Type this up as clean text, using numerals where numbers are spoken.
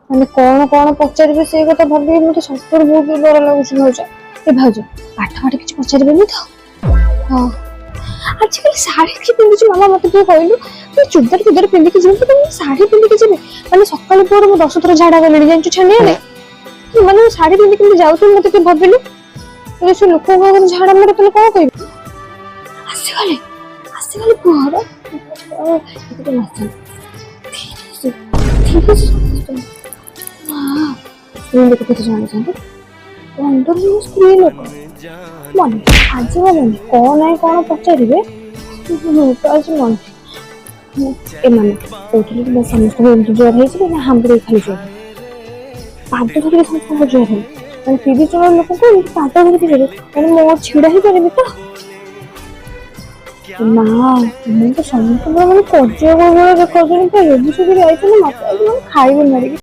ମାନେ କଣ କଣ ପଚାରିବେ ସେଇ କଥା ଭାବିକି ମତେ ସତରେ ବହୁତ ଡର ଲାଗୁଛି ଭାଉଜ। ଏ ଭାଉଜ ପାଠ ଫାଠ କିଛି ପଚାରିବେନି ତ? ହଁ ଆଜିକାଲି ଶାଢୀ କିଏ ପିନ୍ଧୁଛି ମାମା ମତେ ଟିକେ କହିଲୁ? ଚୁଦାର ଚୁଦାର ପିନ୍ଧିକି ଯିବି କିନ୍ତୁ ଶାଢୀ ପିନ୍ଧିକି ଯିବି? ମାନେ ସକାଳୁ ପହରୁ ମୁଁ 10 ଥର ଝାଡା ଗଲିଣି ଜାଣିଛୁ ଛାନିଆରେ। ମାନେ ଶାଢୀ ପିନ୍ଧିକି କେମିତି ଯାଉଥିଲି ମତେ ଟିକେ ଭାବିଲୁ। ସେ ଲୋକଙ୍କ ଆଗରେ ଝାଡା ମାରେ ତାହେଲେ କଣ କହିବି? ଆସିଗଲେ ଆସିଗଲେ ପୁଅର ଟିକେ ନାଚନ୍ତି। ସ୍ତ୍ରୀ ଲୋକ କେତେ ଜାଣିଛନ୍ତି? 15 ଜଣ ସ୍ତ୍ରୀ ଲୋକ ମନେ ଆଜି ମନେ କଣ ନାହିଁ କଣ ପଚାରିବେ ତ ଆଜି ମନେ ଏମାନେ କହୁଥିଲେ କି ସମସ୍ତଙ୍କୁ ଏମିତି ଜ୍ୱର ହେଇଛି ନା ହାମ୍ବୁଡେଇ ଖାଲି ଜ୍ୱର ପାଦ ଧରିକି ସମସ୍ତଙ୍କ ଜ୍ୱର ହେଲା ମାନେ 30 ଜଣ ଲୋକଙ୍କୁ ଏମିତି ପାଦ ଧରିକି ଜ୍ୱର ମାନେ ମୁଁ ଛିଡା ହେଇପାରିବି ତ? ମା ମୁଁ ତ ସମସ୍ତଙ୍କର ମାନେ କଜିଆ ଦେଖାଉଛନ୍ତି ରୋଗୀ ସବୁ ଯାଇଛନ୍ତି ମତେ ଆଜି ମାନେ ଖାଇବେ ମାରିକି।